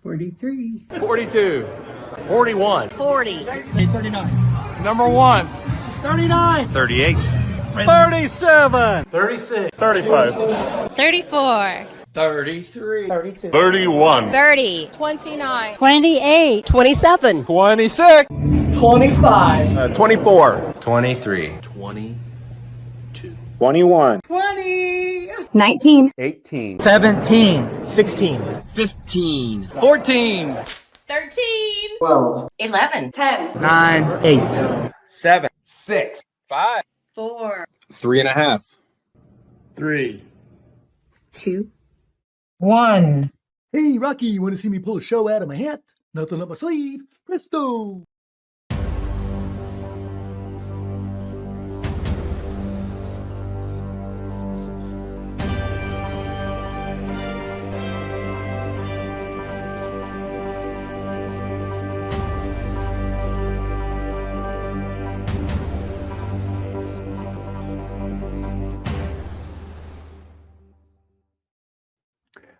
43. 42. 41. 40. 39. Number 1. 39. 38. 37. 36. 35. 34. 33. 32. 31. 30. 29. 28. 27. 26. 25. 24. 23. 21. 20. 19. 18. 17. 16. 15. 14. 13. 12. 11. 10. 9. 8. 7. 6. 5. 4. 3.5. 3. 2. 1. Hey, Rocky, you want to see me pull a show out of my hat? Nothing up my sleeve. Presto.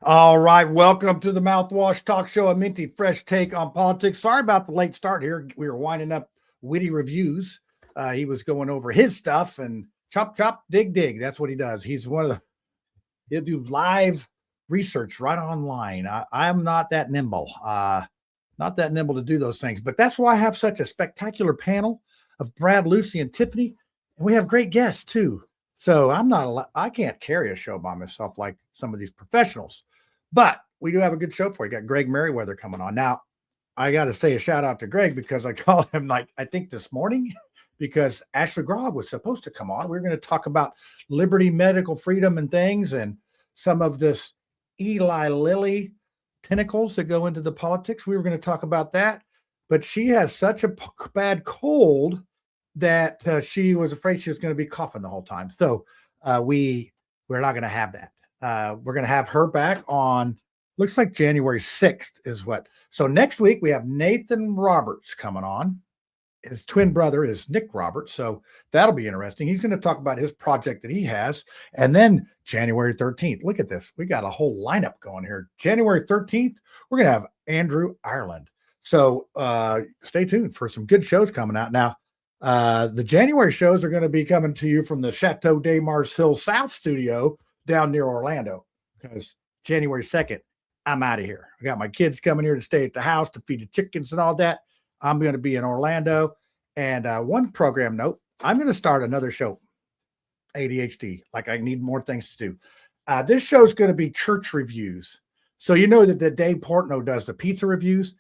All right, welcome to the Mouthwash Talk Show, a minty fresh take on politics. Sorry about the late start here. We were winding up witty reviews. He was going over his stuff and chop, chop, dig, dig. That's what he does. He's one of the, he'll do live research right online. I'm not that nimble, to do those things. But that's why I have such a spectacular panel of Brad, Lucy, and Tiffany. And we have great guests too. So I can't carry a show by myself like some of these professionals. But we do have a good show for you. Got Greg Meriweather coming on. Now, I got to say a shout out to Greg because I called him I think this morning because Ashley Grogg was supposed to come on. We were going to talk about liberty, medical freedom and things and some of this Eli Lilly tentacles that go into the politics. We were going to talk about that. But she has such a bad cold that she was afraid she was going to be coughing the whole time. So we're not going to have that. We're going to have her back on, looks like January 6th is what. So next week we have Nathan Roberts coming on. His twin brother is Nick Roberts. So that'll be interesting. He's going to talk about his project that he has. And then January 13th, look at this. We got a whole lineup going here. January 13th, we're going to have Andrew Ireland. So stay tuned for some good shows coming out. Now, the January shows are going to be coming to you from the Chateau de Mars Hill South studio down near Orlando because January 2nd, I'm out of here. I got my kids coming here to stay at the house to feed the chickens and all that. I'm going to be in Orlando. And one program note, I'm going to start another show, ADHD, like I need more things to do. This show is going to be church reviews. So you know that Dave Portnoy does the pizza reviews.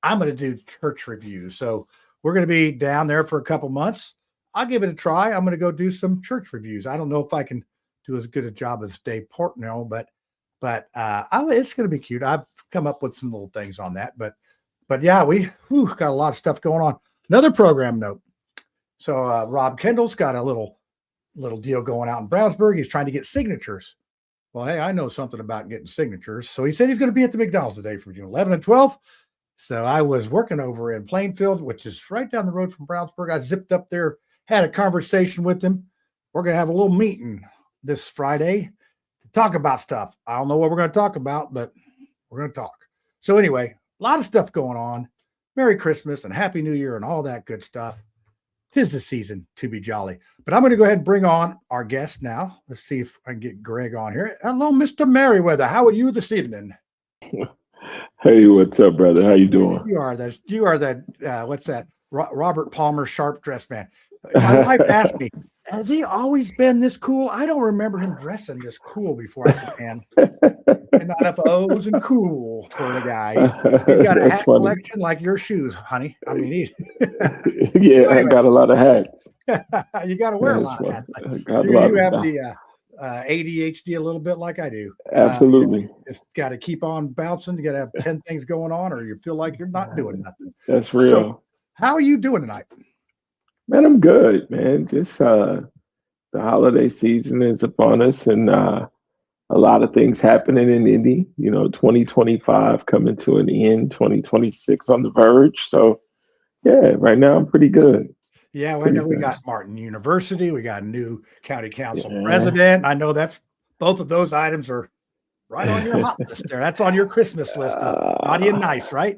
I'm going to do church reviews. So we're going to be down there for a couple months. I'll give it a try. I'm going to go do some church reviews. I don't know if I can do as good a job as Dave Portnoy, but it's going to be cute. I've come up with some little things on that, but yeah, we got a lot of stuff going on. Another program note. So Rob Kendall's got a little deal going out in Brownsburg. He's trying to get signatures. Well, hey, I know something about getting signatures. So he said he's going to be at the McDonald's today from 11 and 12. So I was working over in Plainfield, which is right down the road from Brownsburg. I zipped up there, had a conversation with him. We're going to have a little meeting this Friday to talk about stuff. I don't know what we're going to talk about, but we're going to talk. So anyway, a lot of stuff going on. Merry Christmas and Happy New Year and all that good stuff. 'Tis the season to be jolly. But I'm going to go ahead and bring on our guest now. Let's see if I can get Greg on here. Hello, Mr. Meriweather. How are you this evening? Hey, what's up, brother? How you doing? You are that. What's that? Robert Palmer, sharp dressed man. My wife asked me, has he always been this cool? I don't remember him dressing this cool before. I said, man, not enough O's and cool for the guy. He got a hat collection like your shoes, honey. I mean, yeah, so anyway, I got a lot of hats. You got to wear a lot of hats. You have the ADHD a little bit like I do. Absolutely. Just got to keep on bouncing. You got to have 10 things going on or you feel like you're not doing nothing. That's real. So, how are you doing tonight? Man, I'm good, man. Just the holiday season is upon us and a lot of things happening in Indy. 2025 coming to an end, 2026 on the verge. So, yeah, right now I'm pretty good. Yeah, well, I know we got Martin University. We got a new county council president. I know that's both of those items are Right on your hot list there. That's on your Christmas list of naughty and nice, right?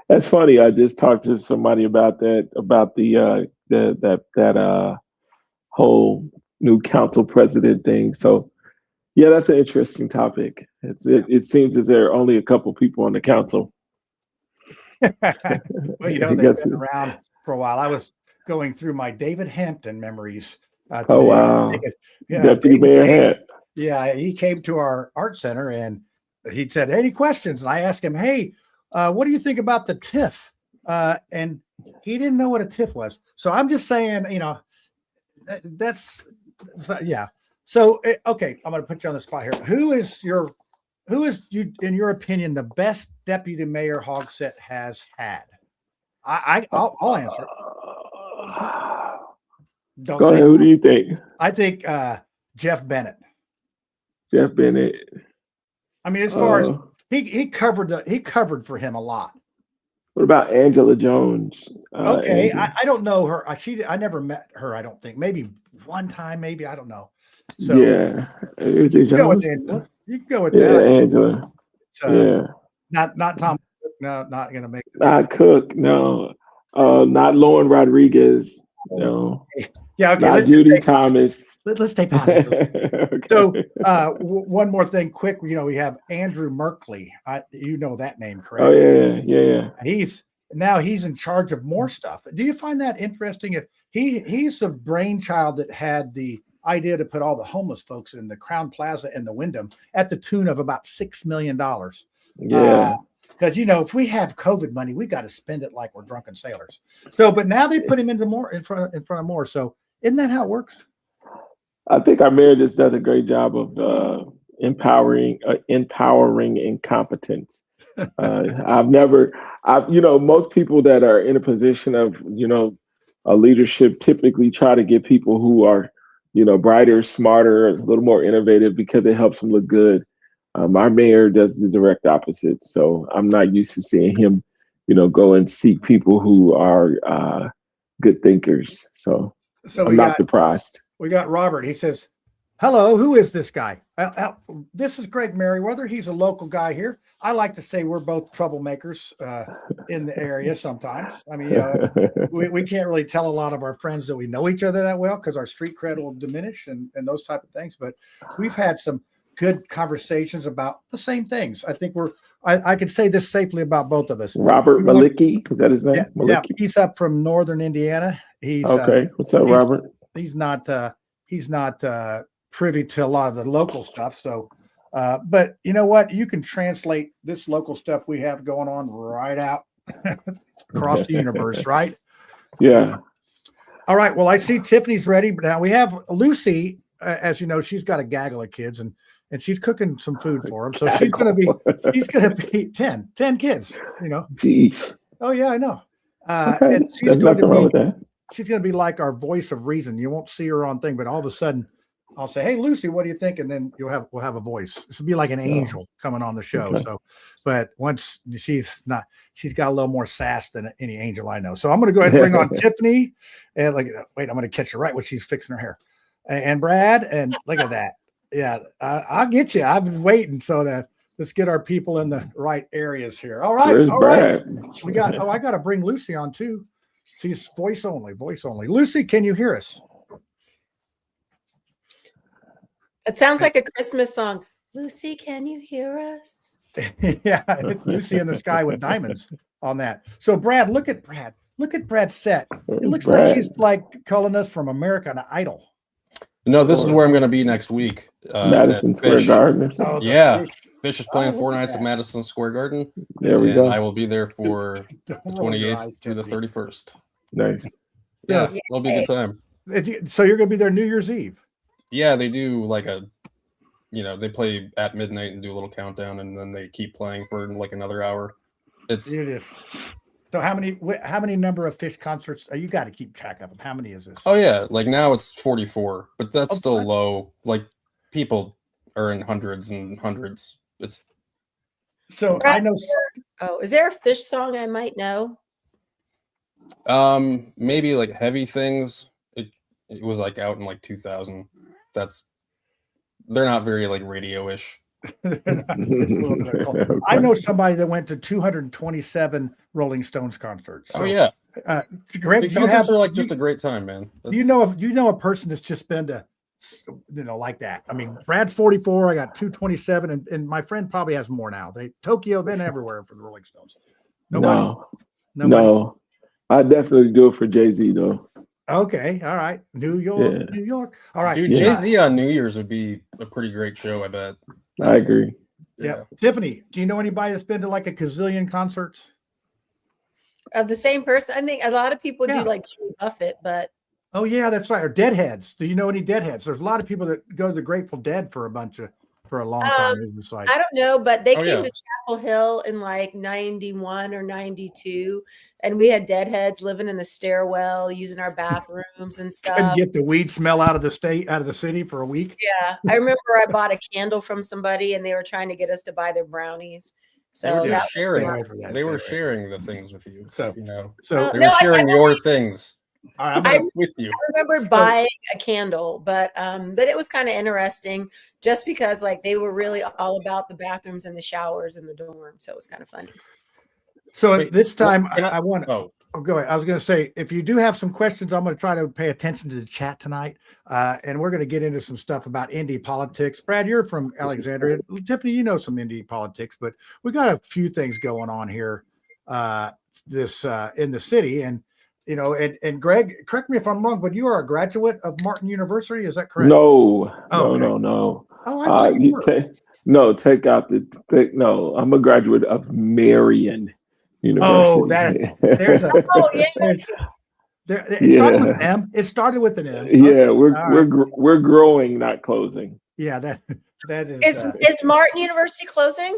That's funny. I just talked to somebody about that, about the whole new council president thing. So yeah, that's an interesting topic. It seems as there are only a couple people on the council. Well, I they've guess. been around for a while. I was going through my David Hampton memories today. Oh wow, Deputy David Mayor came, Hat. yeah, he came to our art center and he said, "Any questions?" And I asked him, "Hey, what do you think about the TIFF?" And he didn't know what a TIFF was. So I'm just saying, that's yeah. So okay, I'm going to put you on the spot here. Who is in your opinion the best deputy mayor Hogsett has had? I'll answer. Don't Go say ahead. Who do you think? I think Jeff Bennett. Jeff Bennett. I mean, as far as he covered for him a lot. What about Angela Jones? Okay, I don't know her. I never met her. I don't think. Maybe one time. Maybe I don't know. So yeah, you can go with Angela. You can go with that. Angela. Yeah, not Tom. No, not gonna make. Not Cook. No, not Lauren Rodriguez. No. Yeah. Okay. Not Judy Thomas. Let's stay positive. Okay. So one more thing, quick. We have Andrew Merkley. You know that name, correct? Oh yeah. He's in charge of more stuff. Do you find that interesting? If he's the brainchild that had the idea to put all the homeless folks in the Crown Plaza and the Wyndham at the tune of about $6 million. Yeah. Because if we have COVID money, we got to spend it like we're drunken sailors. So, but now they put him into more in front of more. So, isn't that how it works? I think our mayor just does a great job of empowering incompetence. Most people that are in a position of a leadership typically try to get people who are brighter, smarter, a little more innovative because it helps them look good. Our mayor does the direct opposite. So I'm not used to seeing him, go and seek people who are good thinkers. So I'm not surprised. We got Robert. He says, "Hello, who is this guy?" This is Greg Meriweather. He's a local guy here. I like to say we're both troublemakers in the area sometimes. I mean, we can't really tell a lot of our friends that we know each other that well because our street cred will diminish and those type of things. But we've had some good conversations about the same things. I think I could say this safely about both of us. Robert Malicki, is that his name? Yeah, he's up from northern Indiana. He's okay. What's up, Robert? He's not privy to a lot of the local stuff. So, but you know what? You can translate this local stuff we have going on right out across the universe, right? Yeah. All right. Well, I see Tiffany's ready. But now we have Lucy. As you know, she's got a gaggle of kids and she's cooking some food for them. So she's going to be 10 kids, Jeez. Oh yeah, I know. Okay. And There's nothing wrong with that. She's going to be like our voice of reason. You won't see her on thing, but all of a sudden I'll say, "Hey, Lucy, what do you think?" And then we'll have a voice. This will be like an angel coming on the show. Okay. So, but once she's got a little more sass than any angel I know. So I'm going to go ahead and bring on Tiffany and wait, I'm going to catch her right when she's fixing her hair and Brad. And look at that. Yeah. I'll get you. I've been waiting. So let's get our people in the right areas here. All right. Where's Brad? Right. I got to bring Lucy on too. She's voice only. Lucy, can you hear us? It sounds like a Christmas song. Lucy, can you hear us? Yeah, it's Lucy in the Sky with Diamonds on that. So Brad, look at Brad. Look at Brad's set. It looks like he's like calling us from American Idol. No, this is where I'm going to be next week. Madison Square Garden. Yeah. Fish is playing 4 nights at Madison Square Garden. There we go. I will be there for the 28th through the 31st. Nice. Yeah, it'll be a good time. So you're going to be there New Year's Eve? Yeah, they do like they play at midnight and do a little countdown, and then they keep playing for like another hour. So how many number of Fish concerts? You got to keep track of them. How many is this? Oh yeah, like now it's 44, but that's still low. Like people are in hundreds and hundreds. It's so I know. Oh, is there a Fish song I might know? Maybe like Heavy Things. It was like out in like 2000. They're not very like radio-ish. It's a little bit cold. I know somebody that went to 227 Rolling Stones concerts. So, Oh yeah, Greg, the do you concerts have are like just a great time, man. you know a person that's just been to, like that. I mean, Brad's 44. I got 227, and my friend probably has more now. Tokyo been everywhere for the Rolling Stones. Nobody. No. I definitely do it for Jay-Z though. Okay, all right. New York, Yeah. New York. All right, Dude, Jay-Z on New Year's would be a pretty great show, I bet. I agree. Yeah. Tiffany, do you know anybody that's been to like a gazillion concerts? Of the same person. I think a lot of people do like Jimmy Buffett, but Oh yeah, that's right. Or Deadheads. Do you know any Deadheads? There's a lot of people that go to the Grateful Dead for a long time. It was like, I don't know, but they Oh, came yeah. to Chapel Hill in like 91 or 92, and we had Deadheads living in the stairwell, using our bathrooms and couldn't stuff. get the weed smell out of the city for a week. Yeah, I remember I bought a candle from somebody, and they were trying to get us to buy their brownies. They were So just sharing. Stay away from that, They stay were away. sharing the things with you. So- you know, So they No, were I sharing your things all right, I'm gonna, with you. I remember buying a candle, but it was kind of interesting just because like they were really all about the bathrooms and the showers in the dorm. So it was kind of funny. so Wait, this time can I want to. Oh, Oh, go ahead. I was going to say, if you do have some questions, I'm going to try to pay attention to the chat tonight. And we're going to get into some stuff about INDY politics. Brad, you're from Alexandria. Tiffany, you know some INDY politics, but we got a few things going on here in the city. And, you know, and Greg, correct me if I'm wrong, but you are a graduate of Martin University. Is that correct? No. Oh, okay. No. Oh, I thought you were. Take out no. I'm a graduate of Marian University. Oh, there's a Oh yeah. it started with M. It started with an M. Yeah, Okay. we're growing, not closing. Yeah, that is. Is Martin University closing?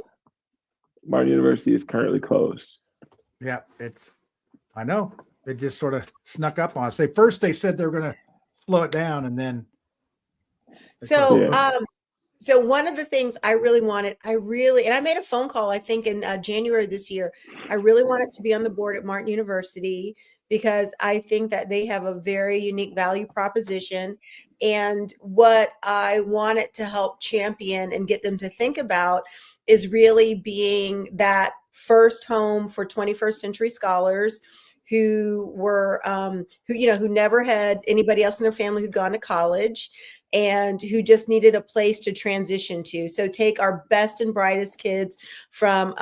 Martin University is currently closed. Yeah, I know. It just sort of snuck up on us. First they said they were going to slow it down, and then. So, so one of the things I really wanted, and I made a phone call, I think in January this year, I really wanted to be on the board at Martin University because I think that they have a very unique value proposition. And what I wanted to help champion and get them to think about is really being that first home for 21st century scholars who were, who never had anybody else in their family who'd gone to college and who just needed a place to transition to. So take our best and brightest kids from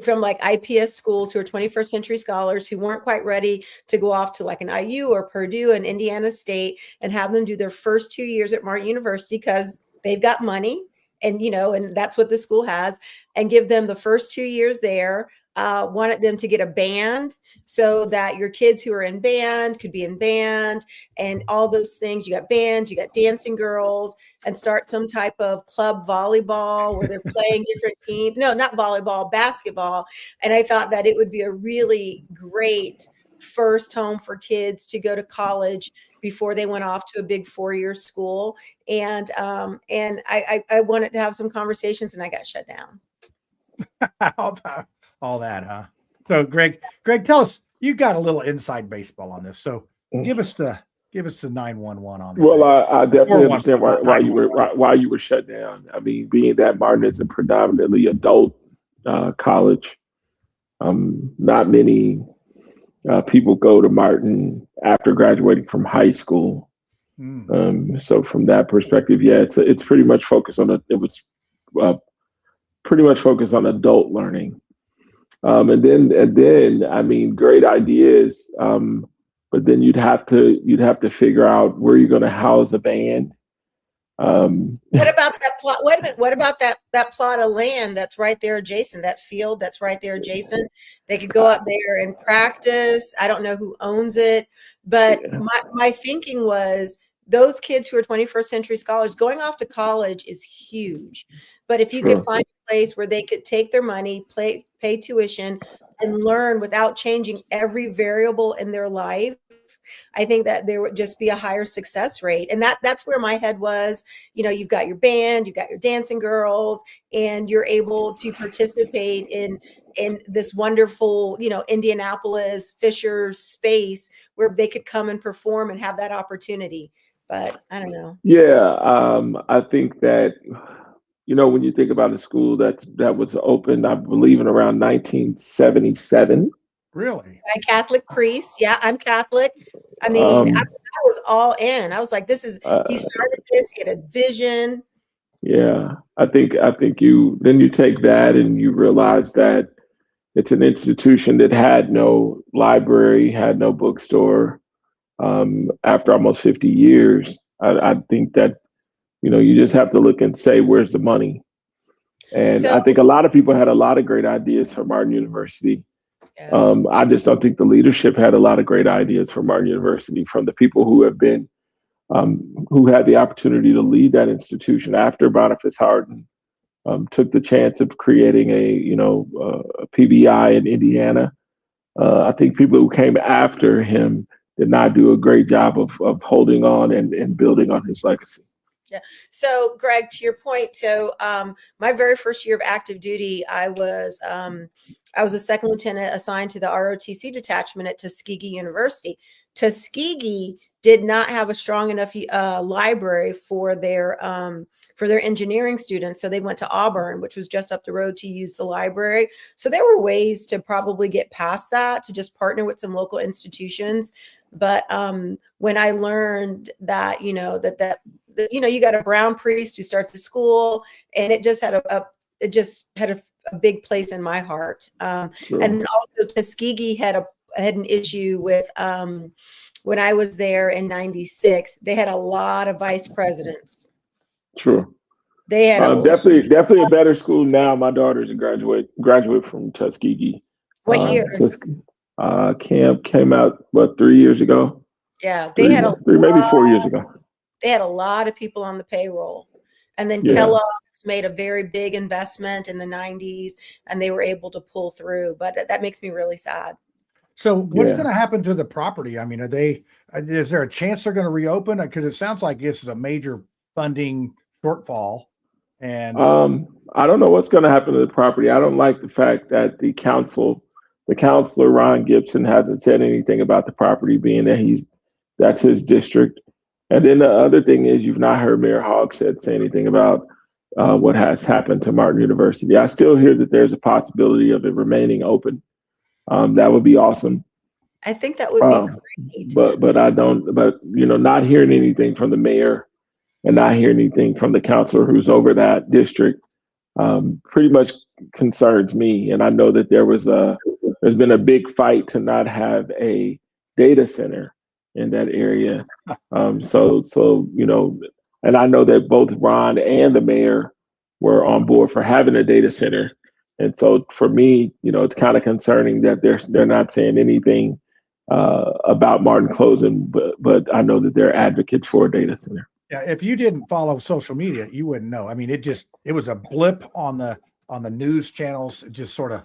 like IPS schools who are 21st century scholars who weren't quite ready to go off to like an IU or Purdue and Indiana State and have them do their first 2 years at Martin University because they've got money and, and that's what the school has, and give them the first 2 years there. Wanted them to get a band so that your kids who are in band could be in band and all those things. You got bands, you got dancing girls, and start some type of club volleyball where they're playing different teams. No, not volleyball, basketball. And I thought that it would be a really great first home for kids to go to college before they went off to a big 4-year school. And I wanted to have some conversations and I got shut down. How about all that, huh? So Greg, tell us, you got a little inside baseball on this. So give us the 911 on that. Well, I definitely understand why you were shut down. I mean, being that Martin is a predominantly adult college, not many people go to Martin after graduating from high school. So from that perspective, yeah, it's pretty much focused on pretty much focused on adult learning. And then, I mean, great ideas. But then you'd have to figure out where you're going to house a band. What about that plot? Wait a minute. What about that plot of land that's right there adjacent? That field that's right there adjacent. They could go out there and practice. I don't know who owns it, but my thinking was those kids who are 21st century scholars going off to college is huge. But if you could find a place where they could take their money, pay tuition, and learn without changing every variable in their life, I think that there would just be a higher success rate. And that's where my head was. You've got your band, you've got your dancing girls, and you're able to participate in this wonderful, Indianapolis Fishers space where they could come and perform and have that opportunity. But I don't know. Yeah, I think that, when you think about a school that was opened, I believe in around 1977. Really? A Catholic priest. Yeah, I'm Catholic. I mean, I was all in. I was like, this is, he started this, he had a vision. Yeah, I think you take that and you realize that it's an institution that had no library, had no bookstore. After almost 50 years, I think that, you just have to look and say, where's the money? And I think a lot of people had a lot of great ideas for Martin University. Yeah. I just don't think the leadership had a lot of great ideas for Martin University from the people who have been, who had the opportunity to lead that institution after Boniface Hardin took the chance of creating a PBI in Indiana. I think people who came after him did not do a great job of holding on and building on his legacy. Yeah. So, Greg, to your point, so my very first year of active duty, I was a second lieutenant assigned to the ROTC detachment at Tuskegee University. Tuskegee did not have a strong enough library for their engineering students, so they went to Auburn, which was just up the road, to use the library. So there were ways to probably get past that, to just partner with some local institutions. But when I learned that, you got a brown priest who starts the school, and it just had a big place in my heart. Sure. And then also Tuskegee had an issue with when I was there in '96. They had a lot of vice presidents. Sure. They had definitely a better school now. My daughter's a graduate from Tuskegee. What year? Camp came out 3 years ago. Yeah, they had maybe 4 years ago. They had a lot of people on the payroll. And then Yeah. Kellogg's made a very big investment in the '90s, and they were able to pull through. But that makes me really sad. So what's going to happen to the property? I mean, is there a chance they're going to reopen? Because it sounds like this is a major funding shortfall. And I don't know what's going to happen to the property. I don't like the fact that the counselor, Ron Gibson, hasn't said anything about the property, being that that's his district. And then the other thing is, you've not heard Mayor Hogg say anything about what has happened to Martin University. I still hear that there's a possibility of it remaining open. That would be awesome. I think that would be great. But I don't. But not hearing anything from the mayor and not hearing anything from the counselor who's over that district pretty much concerns me. And I know that there's been a big fight to not have a data center in that area. And I know that both Ron and the mayor were on board for having a data center. And so for me, it's kind of concerning that they're not saying anything about Martin closing, but I know that they're advocates for a data center. Yeah, if you didn't follow social media, you wouldn't know. I mean, it was a blip on the news channels. It just sort of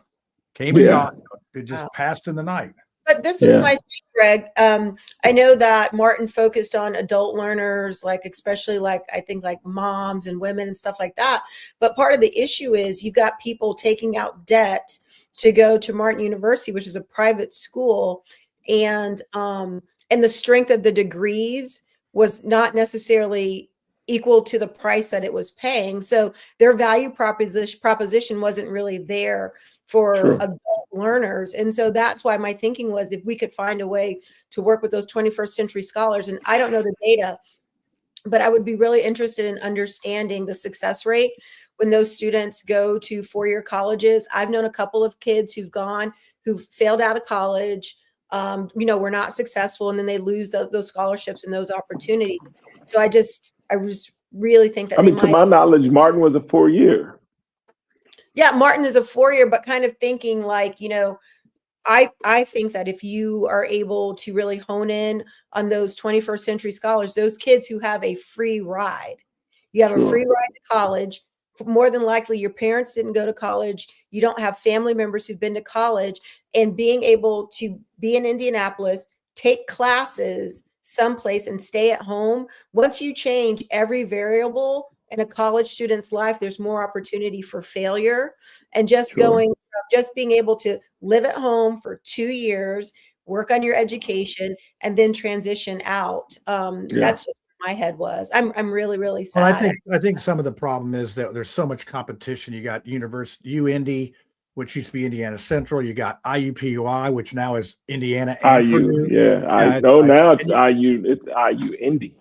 came and gone. It just passed in the night. But this was my thing, Greg. I know that Martin focused on adult learners, especially I think moms and women and stuff like that. But part of the issue is you got people taking out debt to go to Martin University, which is a private school, and the strength of the degrees was not necessarily equal to the price that it was paying. So their value proposition wasn't really there for adult learners. And so that's why my thinking was, if we could find a way to work with those 21st century scholars, and I don't know the data, but I would be really interested in understanding the success rate when those students go to four-year colleges. I've known a couple of kids who failed out of college, were not successful, and then they lose those scholarships and those opportunities. So I just really think that to my knowledge, Martin was a 4-year. Yeah, Martin is a 4-year, but kind of thinking I think that if you are able to really hone in on those 21st century scholars, those kids who have a free ride, you have a free ride to college. More than likely, your parents didn't go to college. You don't have family members who've been to college, and being able to be in Indianapolis, take classes someplace and stay at home. Once you change every variable in a college student's life, there's more opportunity for failure. And just being able to live at home for 2 years, work on your education, and then transition out. That's just my head was. I'm really, really sad. Well, I think some of the problem is that there's so much competition. You got UIndy, which used to be Indiana Central. You got IUPUI, which now is Indiana and IU, Purdue. yeah. Now it's IU. It's IU Indy.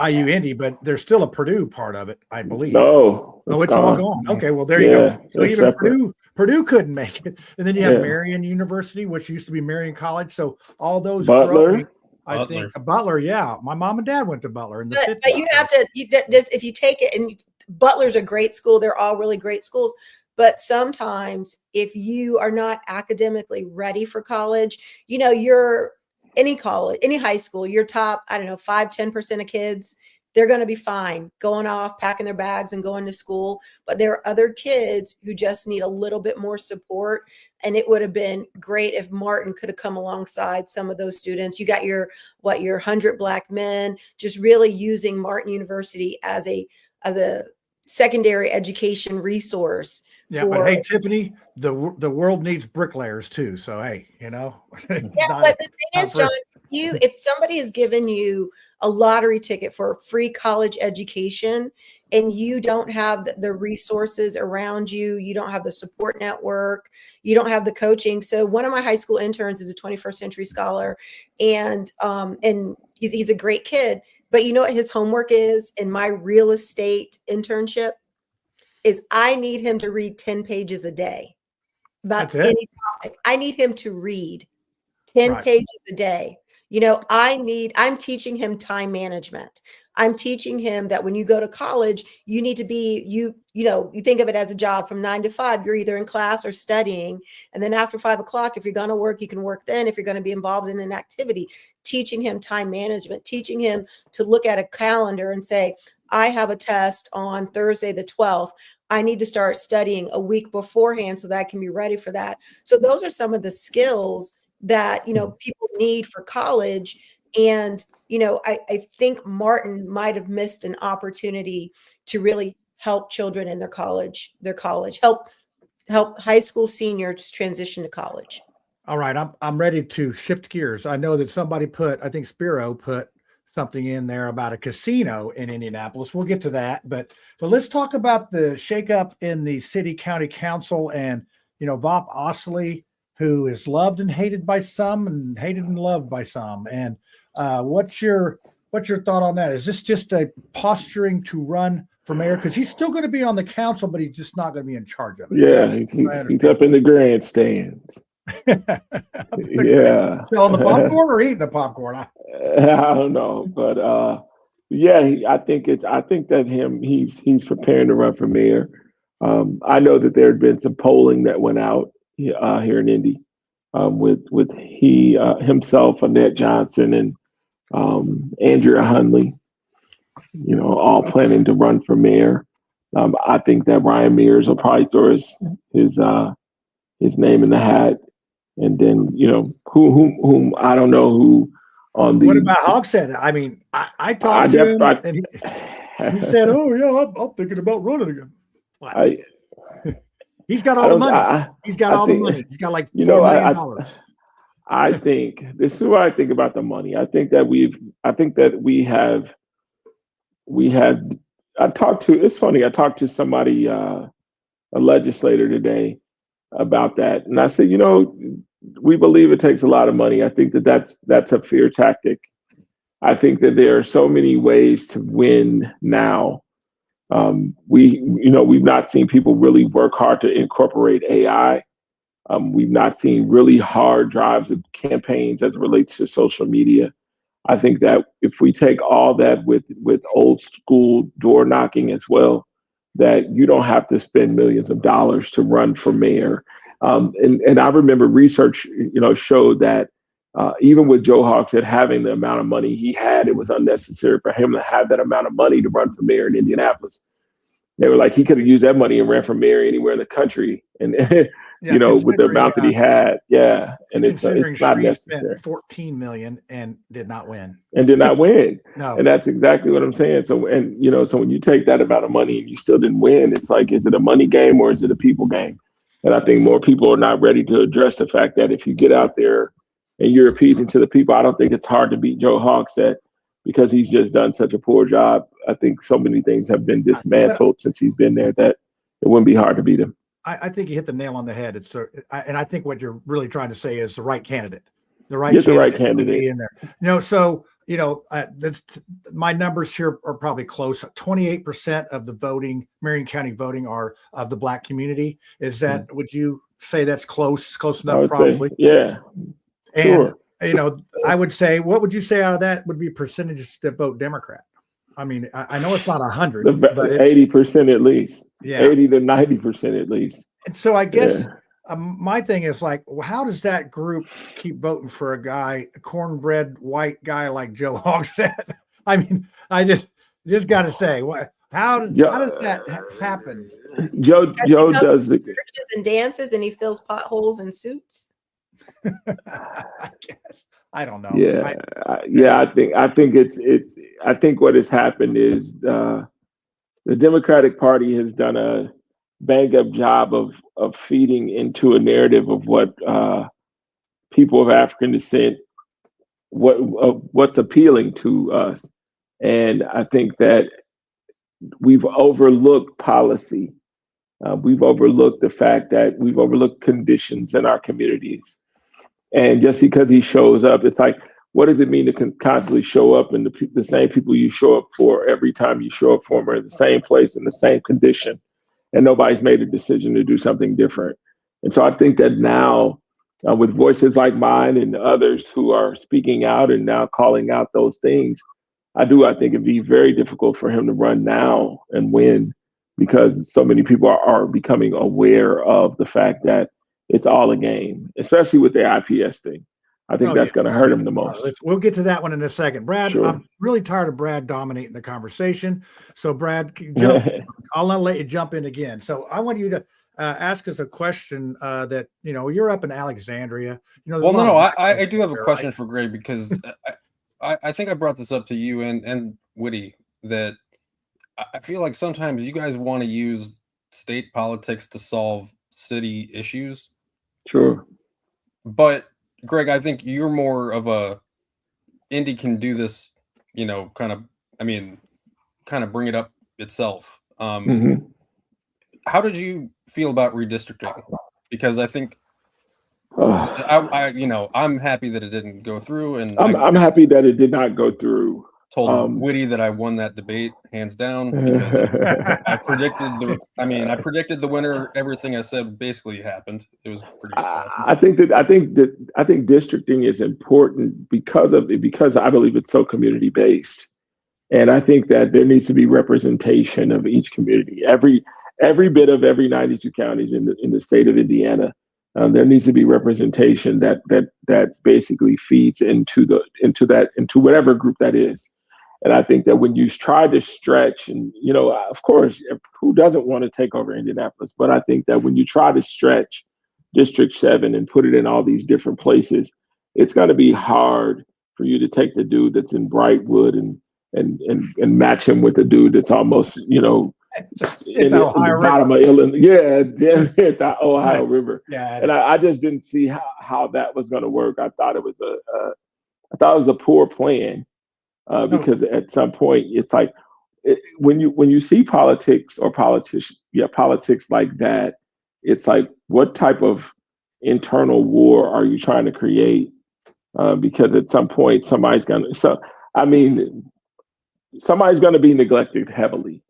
IU Indy, but there's still a Purdue part of it, I believe. No, it's all gone. Okay, well there you go. So even Purdue couldn't make it, and then you have Marion University, which used to be Marion College. So all those Butler. I think Butler, yeah. My mom and dad went to Butler in the 50s. But you have to if you take it, and Butler's a great school. They're all really great schools. But sometimes if you are not academically ready for college, you're any college, any high school, your top, 5-10% of kids, they're going to be fine going off, packing their bags and going to school. But there are other kids who just need a little bit more support. And it would have been great if Martin could have come alongside some of those students. You got your 100 Black men, just really using Martin University as a secondary education resource. Yeah, but hey, Tiffany, the world needs bricklayers too. So hey, Yeah, but the thing is, John, if somebody has given you a lottery ticket for a free college education and you don't have the resources around you, you don't have the support network, you don't have the coaching. So one of my high school interns is a 21st century scholar, and he's a great kid. But you know what his homework is in my real estate internship? Is I need him to read 10 pages a day about any topic. I need him to read 10 pages a day. I'm teaching him time management. I'm teaching him that when you go to college, you need to be, you think of it as a job from 9 to 5. You're either in class or studying. And then after 5 o'clock, if you're going to work, you can work then. If you're going to be involved in an activity, teaching him time management, teaching him to look at a calendar and say, I have a test on Thursday, the 12th. I need to start studying a week beforehand so that I can be ready for that. So those are some of the skills that, people need for college. And, I think Martin might have missed an opportunity to really help children in their college, help high school seniors transition to college. All right. I'm ready to shift gears. I know that somebody I think Spiro put something in there about a casino in Indianapolis. We'll get to that, but let's talk about the shakeup in the city county council and, Vop Osley, who is loved and hated by some and hated and loved by some. And what's your thought on that? Is this just a posturing to run for mayor? Because he's still going to be on the council, but he's just not going to be in charge of it. Yeah, he's up in the grandstands. Yeah, selling the popcorn or eating the popcorn? I don't know, but I think that he's preparing to run for mayor. I know that there had been some polling that went out here in Indy with himself, Annette Johnson, and Andrea Hunley, all planning to run for mayor. I think that Ryan Mears will probably throw his name in the hat. And then, whom I don't know who on the. What about Hogshead? I mean, I talked to him and he said, "Oh yeah, I'm thinking about running again." He's got all the money. He's got all the money. He's got like $4 million. I think this is what I think about the money. I think that it's funny. I talked to somebody, a legislator today about that, and I said, we believe it takes a lot of money. I think that's a fear tactic. I think that there are so many ways to win now. We've not seen people really work hard to incorporate AI. We've not seen really hard drives of campaigns as it relates to social media. I think that if we take all that with old school door knocking as well, that you don't have to spend millions of dollars to run for mayor. And I remember research, showed that even with Joe Hogshead having the amount of money he had, it was unnecessary for him to have that amount of money to run for mayor in Indianapolis. They were like, he could have used that money and ran for mayor anywhere in the country. And, with the amount that he had. Yeah. And it's not necessary. Spent $14 million and did not win. No. And that's exactly what I'm saying. So, so when you take that amount of money and you still didn't win, it's like, is it a money game or is it a people game? And I think more people are not ready to address the fact that if you get out there and you're appeasing to the people, I don't think it's hard to beat Joe Hogshead. because he's just done such a poor job. I think so many things have been dismantled since he's been there that it wouldn't be hard to beat him. I think you hit the nail on the head. And I think what you're really trying to say is the right candidate. The right candidate in there. So that's my numbers here are probably close. 28% of the voting, Marion County voting, are of the Black community. Is that? Would you say that's close enough? Probably. Yeah. And I would say, what would you say out of that would be percentages that vote Democrat? I mean, I know it's not 100, but it's 80% at least. Yeah, 80 to 90% at least. And so I guess. My thing is like, well, how does that group keep voting for a guy, a cornbread white guy like Joe Hogsett? I mean, I just got to say, how does that happen? Joe does the churches and dances, and he fills potholes in suits. I guess I don't know. Yeah, I think what has happened is the Democratic Party has done a bang up job of feeding into a narrative of what people of African descent, what's appealing to us. And I think that we've overlooked policy. We've overlooked the fact that we've overlooked conditions in our communities. And just because he shows up, it's like, what does it mean to constantly show up and the same people you show up for every time you show up for them are in the same place in the same condition? And nobody's made a decision to do something different. And so I think that now with voices like mine and others who are speaking out and now calling out those things, I think it'd be very difficult for him to run now and win because so many people are becoming aware of the fact that it's all a game, especially with the IPS thing. I think that's going to hurt him the most. We'll get to that one in a second. Brad, sure. I'm really tired of Brad dominating the conversation. So Brad, I'll let you jump in again. So I want you to ask us a question that, you're up in Alexandria. I do have a question for Greg because I think I brought this up to you and Woody that I feel like sometimes you guys want to use state politics to solve city issues. Sure. But Greg, I think you're more of a Indy can do this, kind of bring it up itself. How did you feel about redistricting? Because I think I'm happy that it didn't go through, and I'm happy that it did not go through. Told Woody that I won that debate hands down because I predicted the winner. Everything I said basically happened. It was pretty awesome. I think districting is important because I believe it's so community based, and I think that there needs to be representation of each community. Every bit of every 92 counties in the state of Indiana. There needs to be representation that basically feeds into whatever group that is. And I think that when you try to stretch, and of course, who doesn't want to take over Indianapolis? But I think that when you try to stretch District 7 and put it in all these different places, it's going to be hard for you to take the dude that's in Brightwood and match him with the dude that's almost in the bottom of Illinois. Yeah, at the Ohio River. Yeah, and I just didn't see how that was going to work. I thought it was a poor plan. Because at some point it's like when you see politics like that, it's like, what type of internal war are you trying to create? Because at some point somebody's going to be neglected heavily.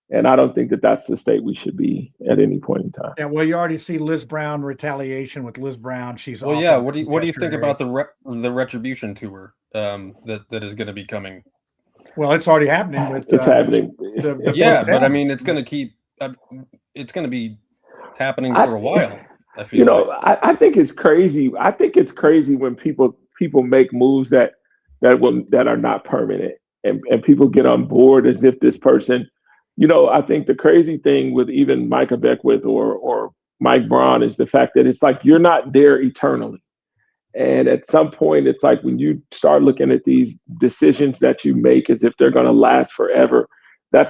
And I don't think that that's the state we should be at any point in time. Yeah, well, you already see Liz Brown retaliation with Liz Brown. She's well, yeah. What do you think about the retribution tour that is going to be coming? Well, it's already happening with. It's happening. But I mean, it's going to keep. It's going to be happening for a while. I feel. I think it's crazy. I think it's crazy when people make moves that are not permanent, and people get on board as if this person. I think the crazy thing with even Micah Beckwith or Mike Braun is the fact that it's like you're not there eternally. And at some point, it's like when you start looking at these decisions that you make as if they're going to last forever, that's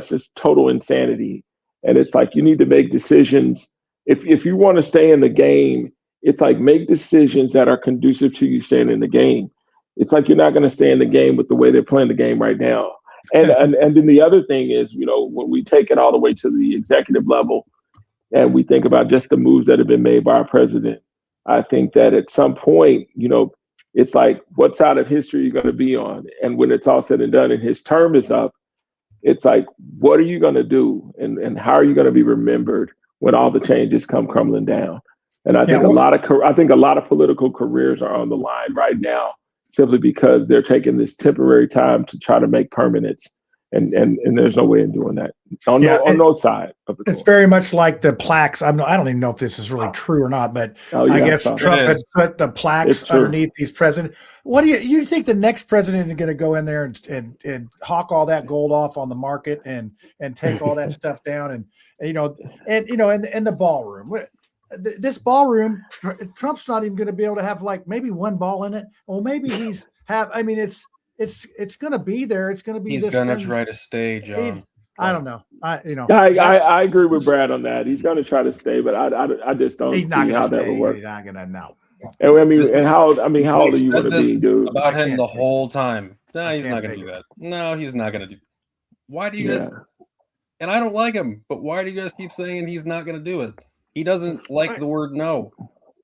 just total insanity. And it's like you need to make decisions. If you want to stay in the game, it's like make decisions that are conducive to you staying in the game. it's like you're not going to stay in the game with the way they're playing the game right now. And then the other thing is, when we take it all the way to the executive level and we think about just the moves that have been made by our president, I think that at some point, it's like, what side of history are you going to be on? And when it's all said and done and his term is up, it's like, what are you going to do? And how are you going to be remembered when all the changes come crumbling down? And I think a lot of political careers are on the line right now, simply because they're taking this temporary time to try to make permanence. And there's no way in doing that on no side of the court. It's very much like the plaques. I don't even know if this is really true or not, but I guess Trump has put the plaques underneath these presidents. What do you think the next president is going to go in there and hawk all that gold off on the market and take all that stuff down and the ballroom? This ballroom, Trump's not even going to be able to have like maybe one ball in it. Well, maybe it's going to be there. It's going to be. He's going to try to stay, John. I don't know. I agree with Brad on that. He's going to try to stay, but I just don't see how that would work. He's not going to know. And how old are you going to be, dude? About him the whole time. No, he's not going to do that. No, he's not going to do. Why do you guys? And I don't like him, but why do you guys keep saying he's not going to do it? He doesn't like the word no.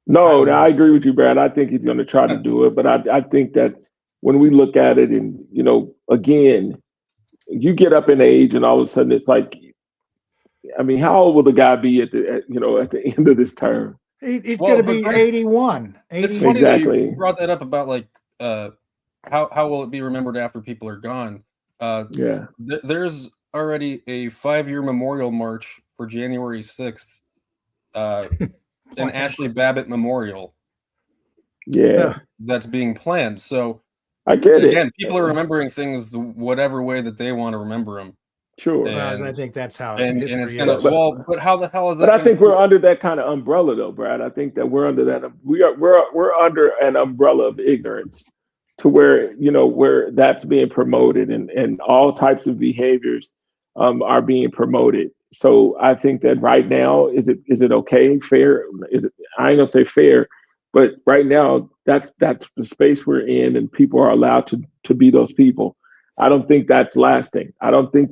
No, I agree with you, Brad. I think he's going to try to do it, but I think that when we look at it, and again, you get up in age, and all of a sudden it's like, how old will the guy be at the end of this term? He's going to be 81. It's funny that you brought that up about like how will it be remembered after people are gone? There's already a 5-year memorial march for January 6th. An Ashley Babbitt Memorial. That's being planned. So I get it. Again, people are remembering things whatever way that they want to remember them. Sure. And I think that's how and it's gonna but how the hell is that? But I think we're under that kind of umbrella though, Brad. I think that we're under that we're under an umbrella of ignorance to where where that's being promoted and all types of behaviors are being promoted. So I think that right now, is it okay, fair? I ain't gonna say fair, but right now that's the space we're in, and people are allowed to be those people. I don't think that's lasting. I don't think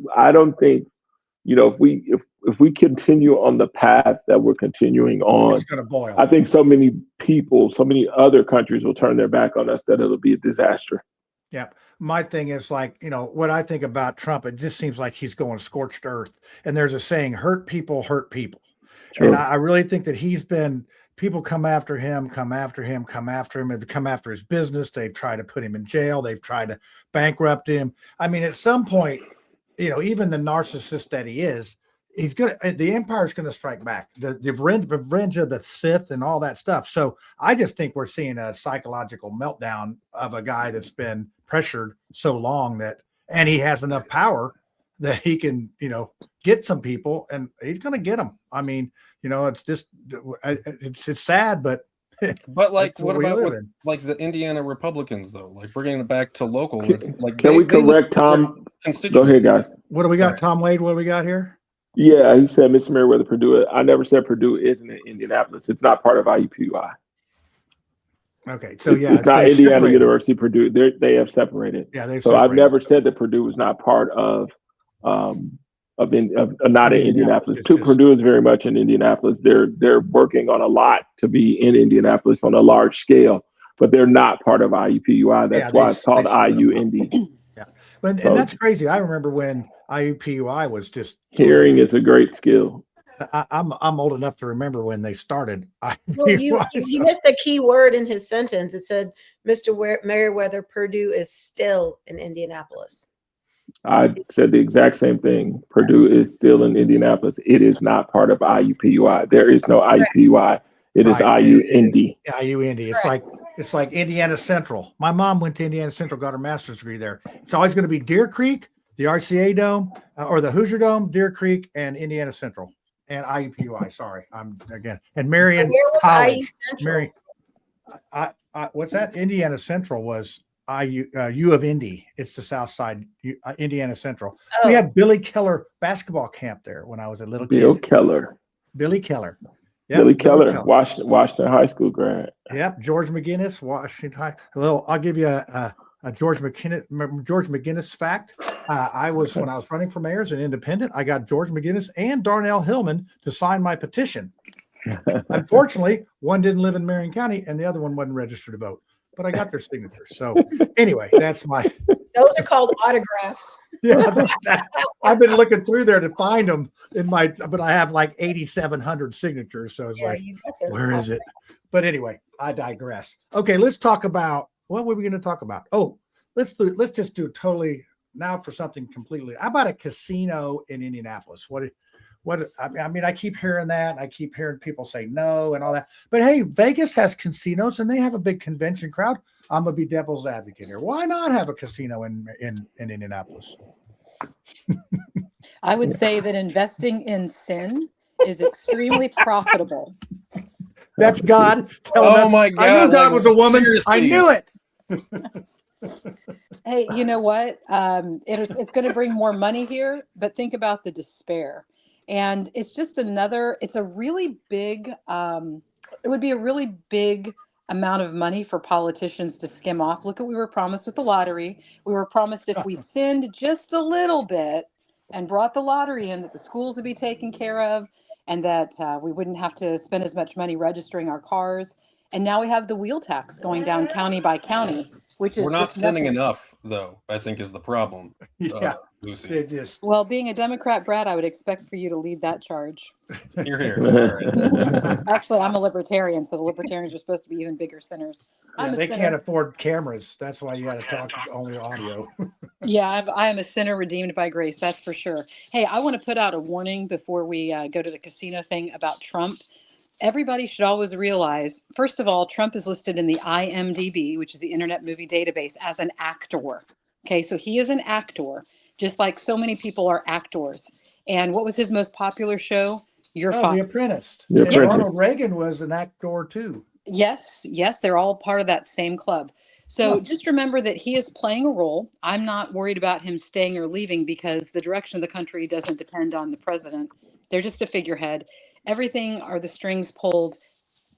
if we continue on the path that we're continuing on, it's gonna boil. I think so many people, so many other countries will turn their back on us that it'll be a disaster. Yeah. My thing is like, what I think about Trump, it just seems like he's going scorched earth. And there's a saying, hurt people hurt people. Sure. And I really think that people come after him, and come after his business. They've tried to put him in jail. They've tried to bankrupt him. At some point, even the narcissist that he is, the empire's going to strike back. The revenge of the Sith and all that stuff. So I just think we're seeing a psychological meltdown of a guy that's been pressured so long and he has enough power that he can, get some people, and he's going to get them. It's just, it's sad, but like, what about with like the Indiana Republicans though? Like bringing it back to local. It's like, can we correct Tom? Go ahead, guys. What do we got, Tom Wade? What do we got here? Yeah, he said Mr. Meriweather, Purdue. I never said Purdue isn't in Indianapolis. It's not part of IUPUI. Okay, so it's not Indiana separated. University, Purdue. They have separated. Yeah, they've. So separated. I've never said that Purdue was not part of not in Indianapolis. Purdue is very much in Indianapolis. They're working on a lot to be in Indianapolis on a large scale, but they're not part of IUPUI. That's why it's called IU-Indy. Yeah, and that's crazy. I remember when IUPUI was just hearing is a great skill. I'm old enough to remember when they started. Well, you missed a key word in his sentence. It said, "Mr. Meriweather, Purdue is still in Indianapolis." I said the exact same thing. Purdue is still in Indianapolis. It is not part of IUPUI. There is no IUPUI. It is IU-Indy. IU-Indy. It's like Indiana Central. My mom went to Indiana Central, got her master's degree there. It's always going to be Deer Creek, the RCA Dome, or the Hoosier Dome, Deer Creek, and Indiana Central. And IUPUI, sorry, and Marion College. What's that? Indiana Central was U of Indy. It's the South Side, Indiana Central. Oh. We had Billy Keller basketball camp there when I was a little kid. Billy Keller. Yep, Billy Keller, Washington High School grad. Yep, George McGinnis, Washington High. I'll give you a George McGinnis fact. When I was running for mayor as an independent, I got George McGinnis and Darnell Hillman to sign my petition. Unfortunately, one didn't live in Marion County and the other one wasn't registered to vote, but I got their signatures. So anyway, that's my. Those are called autographs. Yeah, I've been looking through there to find them but I have like 8,700 signatures. So it's where is it? But anyway, I digress. Okay, let's talk about what were we going to talk about? Oh, let's just do totally now for something completely. How about a casino in Indianapolis? What I mean, I keep hearing that. I keep hearing people say no and all that. But hey, Vegas has casinos and they have a big convention crowd. I'm gonna be devil's advocate here. Why not have a casino in Indianapolis? I would say that investing in sin is extremely profitable. That's God telling us. Oh my God! I knew God was a woman. Seriously. I knew it. Hey, you know what? It's going to bring more money here, but think about the despair. And it's just it's a really big, it would be a really big amount of money for politicians to skim off. Look at what we were promised with the lottery. We were promised if we sinned just a little bit and brought the lottery in, that the schools would be taken care of and that we wouldn't have to spend as much money registering our cars. And now we have the wheel tax going down county by county, which is we're not spending enough, though, I think is the problem. Yeah. Lucy. Well, being a Democrat, Brad, I would expect for you to lead that charge. You're here. Right. Actually, I'm a libertarian, so the libertarians are supposed to be even bigger sinners. They can't afford cameras. That's why you got to talk only audio. Yeah, I am a sinner redeemed by grace. That's for sure. Hey, I want to put out a warning before we go to the casino thing about Trump. Everybody should always realize, first of all, Trump is listed in the IMDb, which is the Internet Movie Database, as an actor. Okay, so he is an actor, just like so many people are actors. And what was his most popular show? You're Fired. The Apprentice. The Apprentice. Ronald Reagan was an actor too. Yes, they're all part of that same club. So just remember that he is playing a role. I'm not worried about him staying or leaving because the direction of the country doesn't depend on the president. They're just a figurehead. Everything are the strings pulled,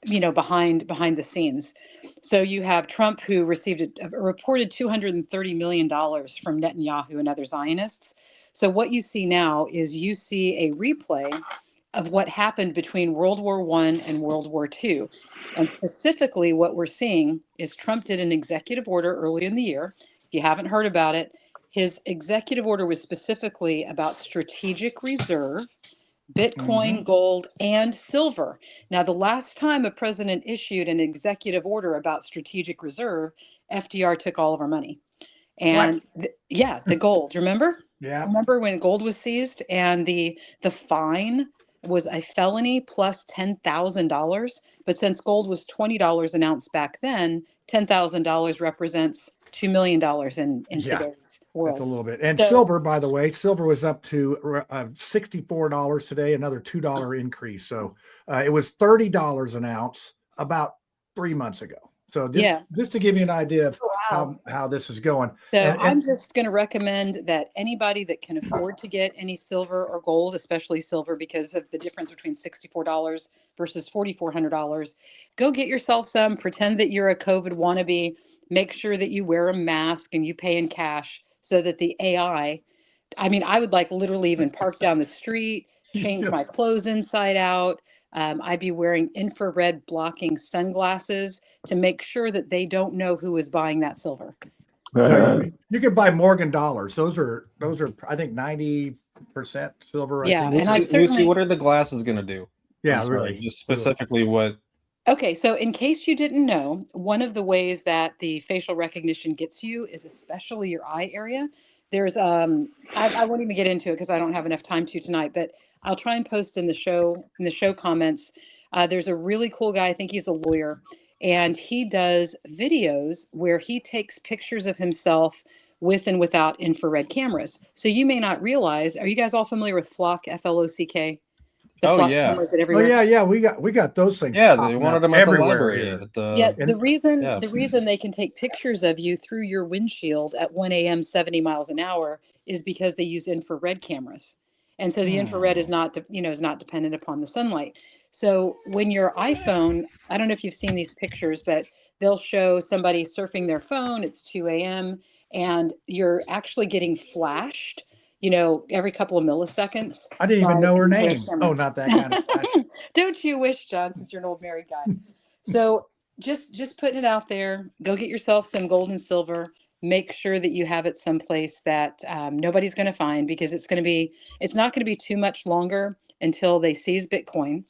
behind the scenes. So you have Trump, who received a reported $230 million from Netanyahu and other Zionists. So what you see now is you see a replay of what happened between World War I and World War II. And specifically what we're seeing is Trump did an executive order early in the year. If you haven't heard about it, his executive order was specifically about strategic reserve, Bitcoin, gold, and silver. Now, the last time a president issued an executive order about strategic reserve, FDR took all of our money. And the gold, remember? Yeah. Remember when gold was seized and the fine was a felony plus $10,000? But since gold was $20 an ounce back then, $10,000 represents $2 million in today's world. That's a little bit. And silver, by the way, silver was up to $64 today, another $2 increase. So it was $30 an ounce about 3 months ago. So just to give you an idea of how this is going. So I'm just going to recommend that anybody that can afford to get any silver or gold, especially silver, because of the difference between $64 versus $4,400, go get yourself some. Pretend that you're a COVID wannabe. Make sure that you wear a mask and you pay in cash so that the AI, I would literally even park down the street, change my clothes inside out. I'd be wearing infrared blocking sunglasses to make sure that they don't know who is buying that silver. You can buy Morgan dollars. Those are I think 90% silver. Yeah, Lucy, what are the glasses going to do? Yeah, really. Just specifically what? Okay, so in case you didn't know, one of the ways that the facial recognition gets you is especially your eye area. There's I won't even get into it because I don't have enough time to tonight, but I'll try and post in the show comments. There's a really cool guy, I think he's a lawyer, and he does videos where he takes pictures of himself with and without infrared cameras. So you may not realize, are you guys all familiar with Flock, Flock? Flock cameras everywhere. Oh yeah, we got those things. Yeah, they wanted them everywhere. The reason they can take pictures of you through your windshield at 1 a.m. 70 miles an hour is because they use infrared cameras. And so the infrared is not, is not dependent upon the sunlight. So when your iPhone, I don't know if you've seen these pictures, but they'll show somebody surfing their phone. It's 2 a.m. and you're actually getting flashed, every couple of milliseconds. I didn't even know her name. Oh, not that kind of flash. Don't you wish, John, since you're an old married guy. So just putting it out there, go get yourself some gold and silver. Make sure that you have it someplace that nobody's going to find, because it's not going to be too much longer until they seize Bitcoin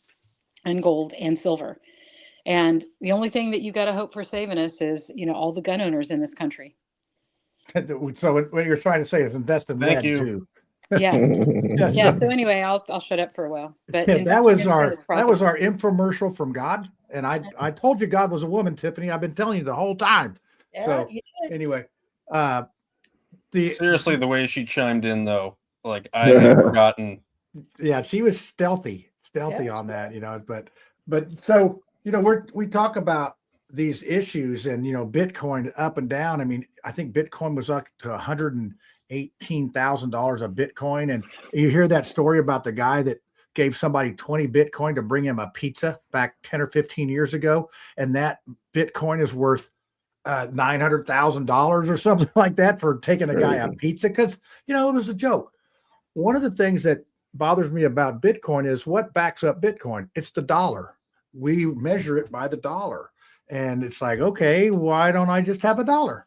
and gold and silver. And the only thing that you got to hope for saving us is, all the gun owners in this country. So what you're trying to say is invest in lead too. Yeah. Yeah. So anyway, I'll shut up for a while. But that was our infomercial from God. And I told you God was a woman, Tiffany. I've been telling you the whole time. Yeah, so anyway, seriously, the way she chimed in though, like I had forgotten. Yeah, she was stealthy on that, but so we talk about these issues and Bitcoin up and down. I mean, I think Bitcoin was up to $118,000 a Bitcoin, and you hear that story about the guy that gave somebody 20 Bitcoin to bring him a pizza back 10 or 15 years ago, and that Bitcoin is worth $900,000 or something like that for taking a guy a pizza, because it was a joke. One of the things that bothers me about Bitcoin is what backs up Bitcoin. It's the dollar. We measure it by the dollar, and it's like, okay, why don't I just have a dollar?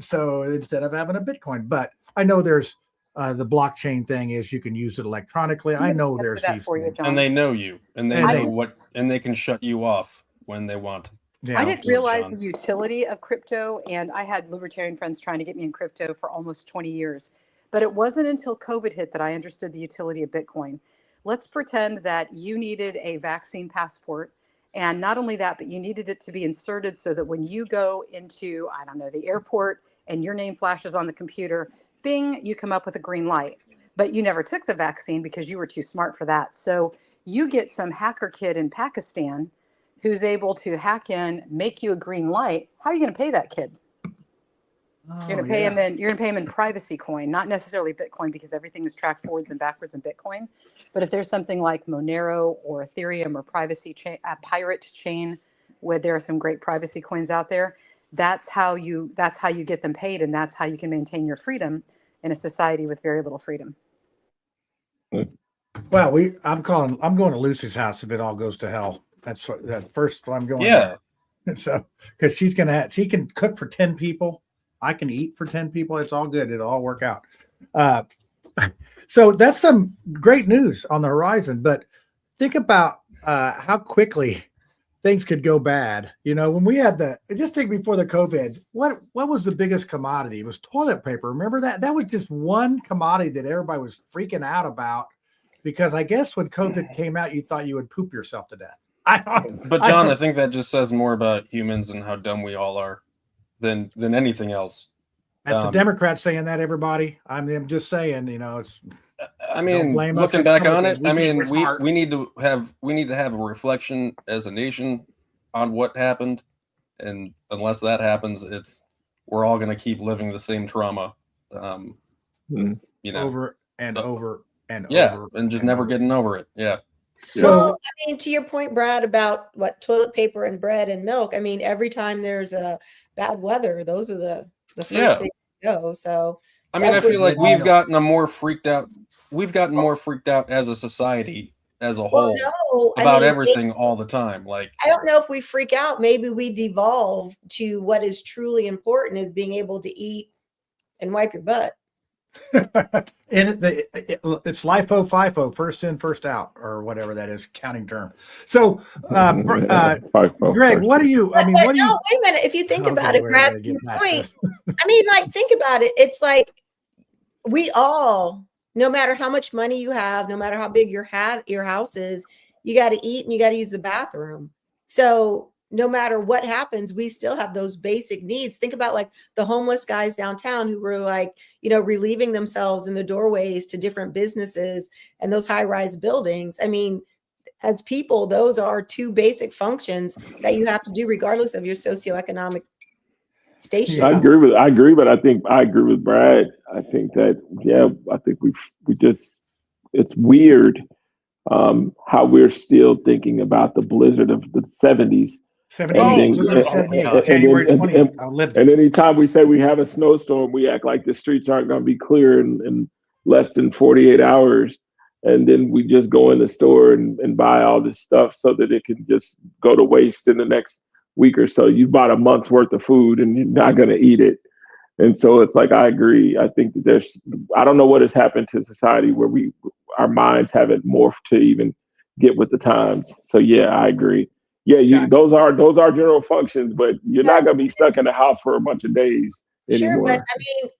So instead of having a Bitcoin, but I know there's the blockchain thing is you can use it electronically. I know there's these things. And they know you, and they know and they can shut you off when they want. Yeah, I didn't realize the utility of crypto, and I had libertarian friends trying to get me in crypto for almost 20 years. But it wasn't until COVID hit that I understood the utility of Bitcoin. Let's pretend that you needed a vaccine passport. And not only that, but you needed it to be inserted so that when you go into, the airport and your name flashes on the computer, bing, you come up with a green light. But you never took the vaccine because you were too smart for that. So you get some hacker kid in Pakistan who's able to hack in, make you a green light. How are you going to pay that kid? You're going to pay him in privacy coin, not necessarily Bitcoin, because everything is tracked forwards and backwards in Bitcoin. But if there's something like Monero or Ethereum or privacy chain, a pirate chain, where there are some great privacy coins out there, that's how you get them paid, and that's how you can maintain your freedom in a society with very little freedom. Well, I'm going to Lucy's house if it all goes to hell. That's first I'm going. Yeah. There. So because she can cook for 10 people. I can eat for 10 people. It's all good. It'll all work out. So that's some great news on the horizon. But think about how quickly things could go bad. When we had just think before the COVID, what was the biggest commodity? It was toilet paper. Remember that? That was just one commodity that everybody was freaking out about, because I guess when COVID came out, you thought you would poop yourself to death. But John, I think that just says more about humans and how dumb we all are than anything else. That's the Democrats saying that, everybody. I'm just saying, it's. I mean, looking back on it, we need to have a reflection as a nation on what happened, and unless that happens, we're all going to keep living the same trauma. Over and over and over, and just never getting over it. Yeah. So, to your point, Brad, about toilet paper and bread and milk. Every time there's a bad weather, those are the first things to go. So, I feel like we've gotten more freaked out as a society as a whole about everything all the time. Like, I don't know if we freak out. Maybe we devolve to what is truly important is being able to eat and wipe your butt. And it's LIFO, FIFO, first in, first out, or whatever that is, counting term. So, Greg, what do you? Wait a minute. If you think about it, Brad, point. Think about it. It's like we all, no matter how much money you have, no matter how big your house is, you got to eat and you got to use the bathroom. So no matter what happens, we still have those basic needs. Think about like the homeless guys downtown who were relieving themselves in the doorways to different businesses and those high-rise buildings. As people, those are two basic functions that you have to do regardless of your socioeconomic station. I agree, but I agree with Brad. I think that, I think we just, it's weird how we're still thinking about the blizzard of the 70s. 78, January 20th. I lived it. And anytime we say we have a snowstorm, we act like the streets aren't going to be clear in less than 48 hours. And then we just go in the store and buy all this stuff so that it can just go to waste in the next week or so. You bought a month's worth of food and you're not going to eat it. And so it's like, I agree. I think that I don't know what has happened to society where our minds haven't morphed to even get with the times. So yeah, I agree. Yeah, those are general functions, but you're not going to be stuck in the house for a bunch of days anymore. Sure, but I mean,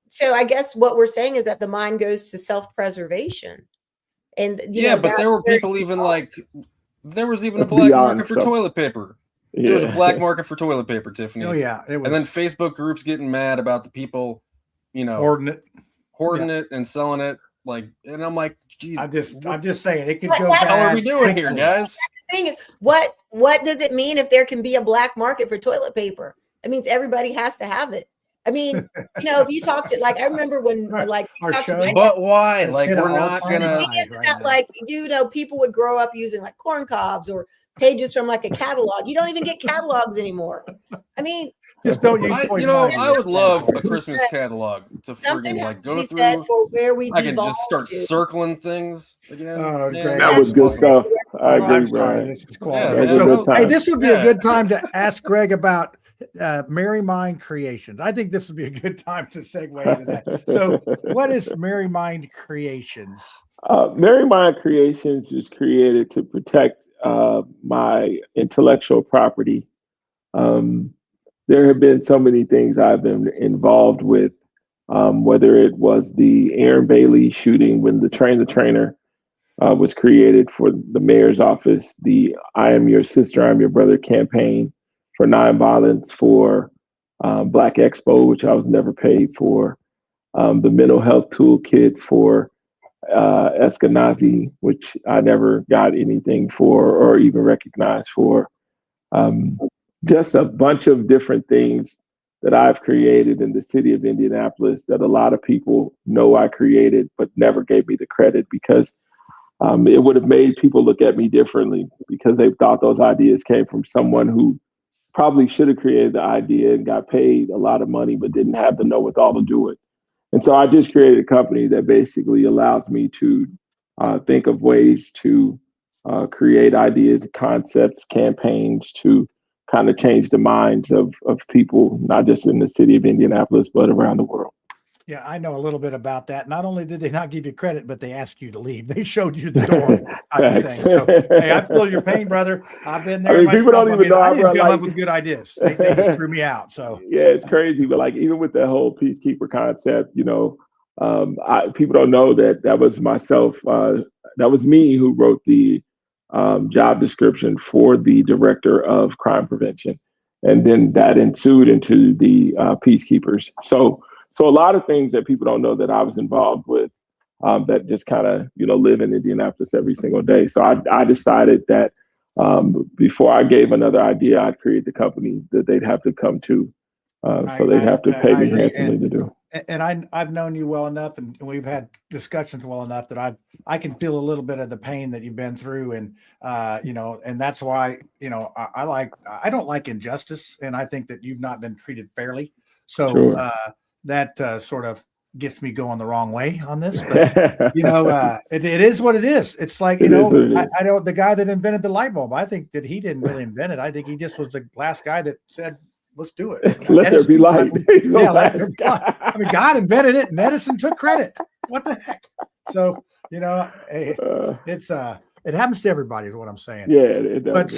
so I guess what we're saying is that the mind goes to self-preservation. And but there were people even there was even a black market for toilet paper. There was a black market for toilet paper, Tiffany. Oh yeah, it was. And then Facebook groups getting mad about the people, hoarding it and selling it. And I'm like, geez, I'm just saying it could go. What the hell are we doing here, guys? The thing is, what does it mean if there can be a black market for toilet paper? It means everybody has to have it. I mean, if you talk to I remember when our show, but why? We're not gonna. The thing is that people would grow up using corn cobs or pages from a catalog. You don't even get catalogs anymore. I mean, just don't use. I would love a Christmas catalog to friggin' go through. For where we I can just start circling things again. Oh, great. That was good stuff. I agree, Brian. This is quality. Hey, this would be a good time to ask Greg about Merry Mind Creations. I think this would be a good time to segue into that. So, what is Merry Mind Creations? Merry Mind Creations is created to protect my intellectual property. There have been so many things I've been involved with, whether it was the Aaron Bailey shooting when the Trainer was created for the mayor's office, the I Am Your Sister, I'm Your Brother campaign for nonviolence, for Black Expo, which I was never paid for, the mental health toolkit for Eskenazi, which I never got anything for or even recognized for. Just a bunch of different things that I've created in the city of Indianapolis that a lot of people know I created, but never gave me the credit because it would have made people look at me differently because they thought those ideas came from someone who probably should have created the idea and got paid a lot of money, but didn't have the know-how to do it. And so I just created a company that basically allows me to think of ways to create ideas, concepts, campaigns to kind of change the minds of people, not just in the city of Indianapolis, but around the world. Yeah, I know a little bit about that. Not only did they not give you credit, but they asked you to leave. They showed you the door. Thing. So, hey, I feel your pain, brother. I've been there. People don't even know. I didn't come up with good ideas. They just threw me out. So yeah, it's crazy. But even with the whole peacekeeper concept, people don't know that was myself. That was me who wrote the job description for the director of crime prevention, and then that ensued into the peacekeepers. So a lot of things that people don't know that I was involved with that just kind of, live in Indianapolis every single day. So I decided that before I gave another idea, I'd create the company that they'd have to come to. So they'd have to pay me handsomely to do. And I've known you well enough, and we've had discussions well enough that I can feel a little bit of the pain that you've been through, and and that's why I don't like injustice, and I think that you've not been treated fairly. So sure. That sort of gets me going the wrong way on this, but it is what it is. It's like I know the guy that invented the light bulb. I think that he didn't really invent it. I think he just was the last guy that said, let's do it. Let there be light. Let there be light. I mean, God invented it, and Edison took credit. What the heck? So it happens to everybody, is what I'm saying. Yeah, it does. But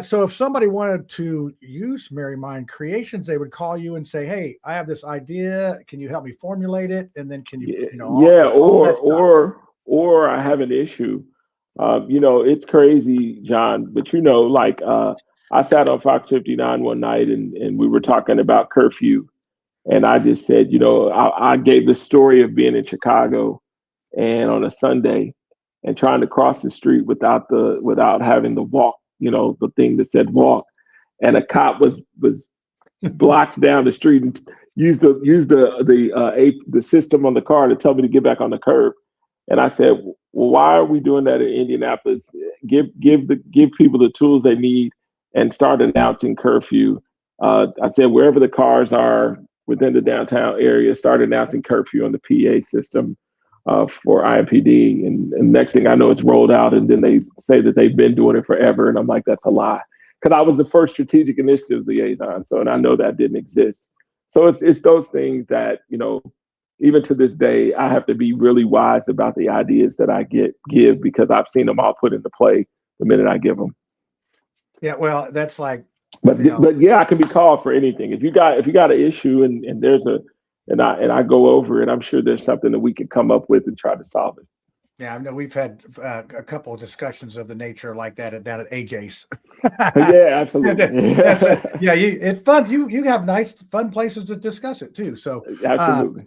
so if somebody wanted to use Merry Mind Creations, they would call you and say, "Hey, I have this idea. Can you help me formulate it?" And then can you, or I have an issue. It's crazy, John, but I sat on Fox 59 one night and we were talking about curfew. And I just said, I gave the story of being in Chicago and on a Sunday and trying to cross the street without having the walk, the thing that said walk. And a cop was blocks down the street and used the system on the car to tell me to get back on the curb. And I said, well, why are we doing that in Indianapolis? Give people the tools they need and start announcing curfew. I said, wherever the cars are within the downtown area, start announcing curfew on the PA system for IMPD. And next thing I know, it's rolled out. And then they say that they've been doing it forever. And I'm like, that's a lie. Because I was the first strategic initiatives liaison. So, and I know that didn't exist. So it's those things that, even to this day, I have to be really wise about the ideas that I give because I've seen them all put into play the minute I give them. Yeah, well, that's like. But yeah, I can be called for anything. If you got an issue and there's and I go over it, I'm sure there's something that we can come up with and try to solve it. Yeah, I know we've had a couple of discussions of the nature like that down at AJ's. Yeah, absolutely. It's fun. You have nice, fun places to discuss it too. So absolutely.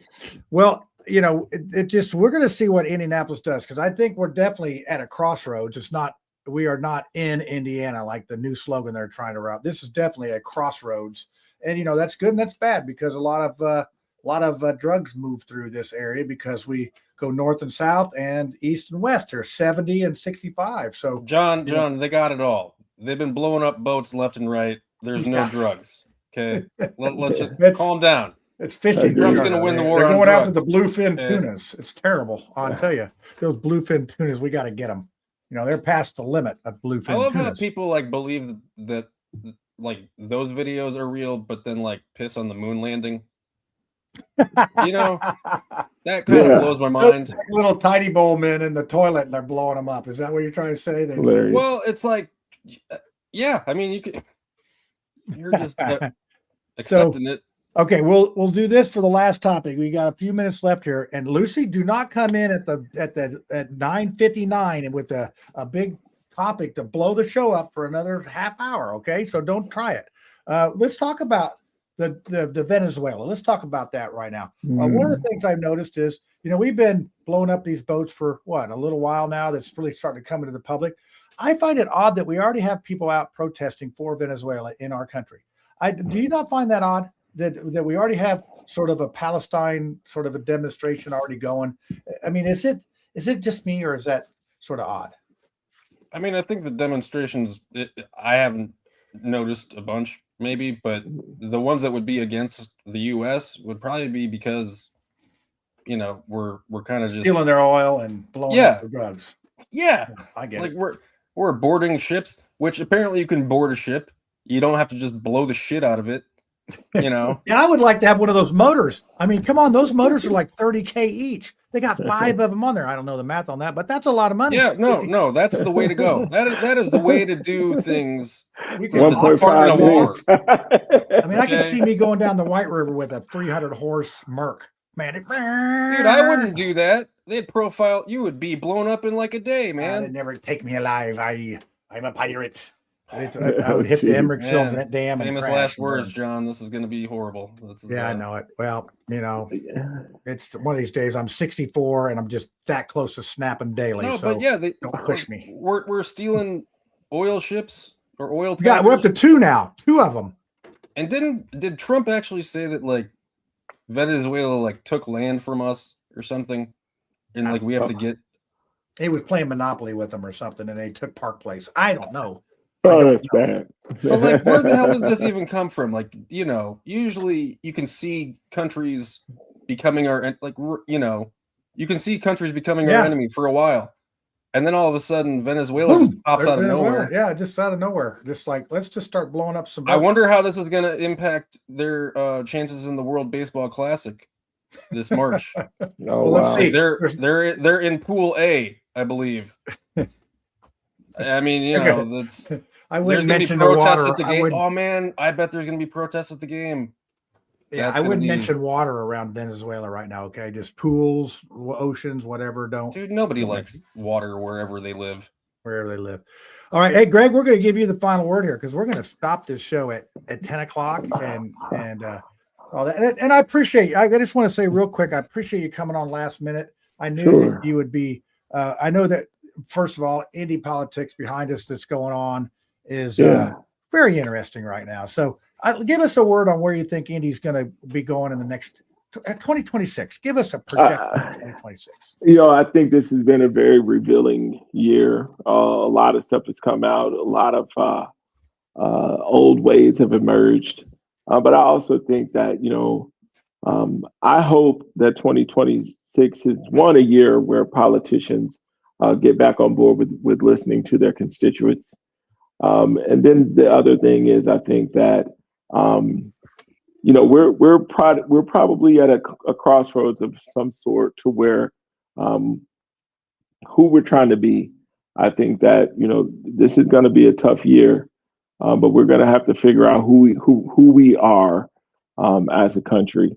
Well, it just we're going to see what Indianapolis does because I think we're definitely at a crossroads. We are not in Indiana like the new slogan they're trying to route. This is definitely a crossroads, and that's good and that's bad because a lot of drugs move through this area because we go north and south and east and west. There's 70 and 65. So John, they got it all. They've been blowing up boats left and right. There's no drugs. Okay, let's just calm down. It's fishing. Trump's going to win the war. They're going drugs. after the bluefin tunas. It's terrible. I'll tell you, those bluefin tunas, we got to get them. They're past the limit of bluefin. I love tunas. how people believe that those videos are real, but then piss on the moon landing. That kind of blows my mind. Those little tiny bowl men in the toilet and they're blowing them up. Is that what you're trying to say? Well, it's yeah. I mean, you're just accepting it. Okay, we'll do this for the last topic. We got a few minutes left here, and Lucy, do not come in at 9:59 and with a big topic to blow the show up for another half hour. Okay, so don't try it. Let's talk about the Venezuela. Let's talk about that right now. One of the things I've noticed is, we've been blowing up these boats for a little while now. That's really starting to come into the public. I find it odd that we already have people out protesting for Venezuela in our country. Do you not find that odd? That we already have sort of a Palestine sort of a demonstration already going. I mean, is it just me or is that sort of odd? I mean, I think the demonstrations, I haven't noticed a bunch maybe, but the ones that would be against the U.S. would probably be because, we're kind of just stealing their oil and blowing up the drugs. Yeah. I get it. We're boarding ships, which apparently you can board a ship. You don't have to just blow the shit out of it. Yeah, I would like to have one of those motors. I mean, come on, those motors are like $30K each. They got 5 of them on there. I don't know the math on that, but that's a lot of money. Yeah, no, that's the way to go. That is the way to do things. 1.5 war. I mean, I can see me going down the White River with a 300 horse Merc. Man, dude, I wouldn't do that. They'd profile. You would be blown up in like a day, man. They'd never take me alive. I'm a pirate. I would hit the Emmerichsville Dam and famous crash. Last words, John. This is going to be horrible. I know it. Well, it's one of these days. I'm 64 and I'm just that close to snapping daily. No, so but yeah, don't push me. We're stealing oil ships or oil. Yeah, we're up to 2 now. 2 of them. And did Trump actually say that Venezuela took land from us or something, and we have to get? He was playing Monopoly with them or something, and they took Park Place. I don't know. Oh, that's bad. But where the hell did this even come from? Usually you can see countries becoming our you can see countries becoming our enemy for a while, and then all of a sudden Venezuela just pops out of nowhere. Yeah, just out of nowhere. Just let's just start blowing up some boats. I wonder how this is going to impact their chances in the World Baseball Classic this March. Let's see. They're in Pool A, I believe. I mean, that's. I wouldn't mention the water. At the game. Oh man, I bet there's going to be protests at the game. Yeah, I wouldn't mention water around Venezuela right now. Okay, just pools, oceans, whatever. Dude, nobody likes water wherever they live. Wherever they live. All right, hey Greg, we're going to give you the final word here because we're going to stop this show at 10 o'clock and all that. And I appreciate. I just want to say real quick, I appreciate you coming on last minute. I knew that you would be. I know that. First of all, INDY Politics behind us that's going on is very interesting right now. So give us a word on where you think INDY's going to be going in the next 2026? Give us a projection for 2026. I think this has been a very revealing year. A lot of stuff has come out. A lot of old ways have emerged. But I also think that, I hope that 2026 is a year where politicians get back on board with listening to their constituents. And then the other thing is, I think that, we're probably at a crossroads of some sort to where who we're trying to be. I think that, this is going to be a tough year, but we're going to have to figure out who we are as a country,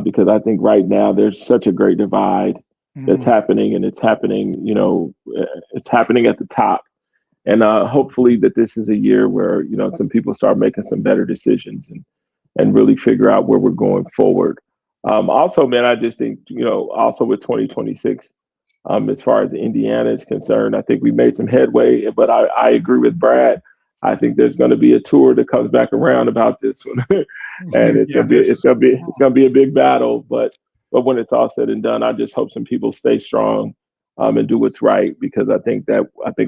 because I think right now there's such a great divide that's happening, and it's happening at the top. And hopefully that this is a year where, some people start making some better decisions and really figure out where we're going forward. Also, man, I just think, also with 2026, as far as Indiana is concerned, I think we made some headway, but I agree with Brad. I think there's going to be a tour that comes back around about this one, and it's gonna be a big battle. But when it's all said and done, I just hope some people stay strong and do what's right, because I think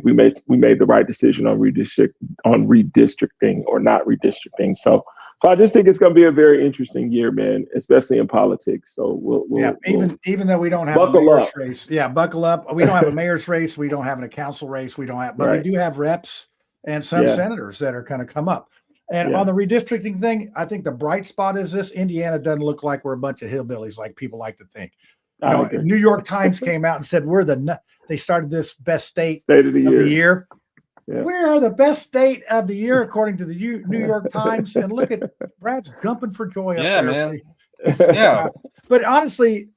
we made the right decision on redistricting or not redistricting. So I just think it's going to be a very interesting year, man, especially in politics. So we'll even though we don't have a mayor's race, buckle up. We don't have a mayor's race. We don't have a council race. We do have reps and some senators that are going to come up. And on the redistricting thing, I think the bright spot is this: Indiana doesn't look like we're a bunch of hillbillies like people like to think. New York Times came out and said they started this best state of the year. Yeah. We are the best state of the year according to the New York Times. And look at Brad's jumping for joy. Yeah, up there. Man. But honestly,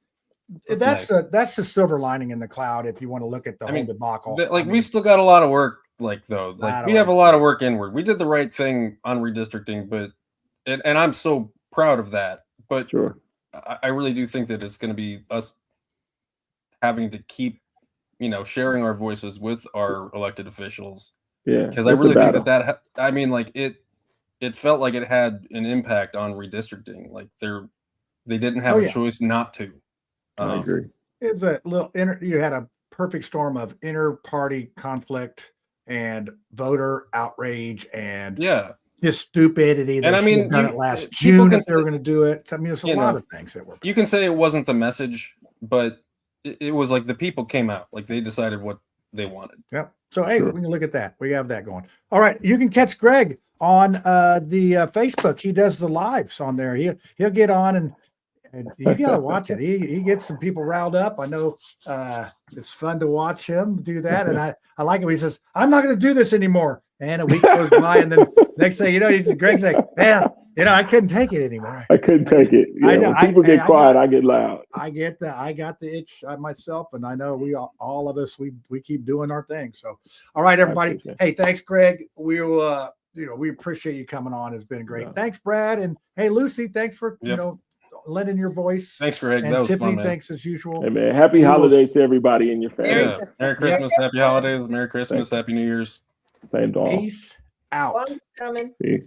that's the silver lining in the cloud. If you want to look at the whole debacle, we still got a lot of work. We have a lot of work inward. We did the right thing on redistricting, but and I'm so proud of that. But sure. I really do think that it's going to be us having to keep, sharing our voices with our elected officials. Yeah, because I really think that it felt like it had an impact on redistricting. Like they didn't have a choice not to. I agree. It was a little you had a perfect storm of inter-party conflict and voter outrage and just stupidity. And they done it last June if they were going to do it. I mean, there's a lot of things that were. You can say it wasn't the message, but it was like the people came out, like they decided what they wanted. Yep. So hey, we can look at that. We have that going. All right, you can catch Greg on the Facebook. He does the lives on there. He'll get on and you got to watch it. He gets some people riled up. I know it's fun to watch him do that, and I like it when he says, "I'm not going to do this anymore." And a week goes by, and then next thing you know, Greg's like, "Man, I couldn't take it anymore. I couldn't take it. When people get quiet, I get loud. I get that. I got the itch myself, and I know we all of us we keep doing our thing. So, all right, everybody. Hey, thanks, Greg. We will. We appreciate you coming on. It's been great. Thanks, Brad, and hey, Lucy. Thanks for lending your voice. Thanks, Greg. And that was Tiffany, fun, man. Thanks as usual. Hey, man. Happy holidays to everybody and your family. Merry Christmas. Happy holidays. Merry Christmas. Happy New Year's. Same to all. Peace out. Coming. Peace.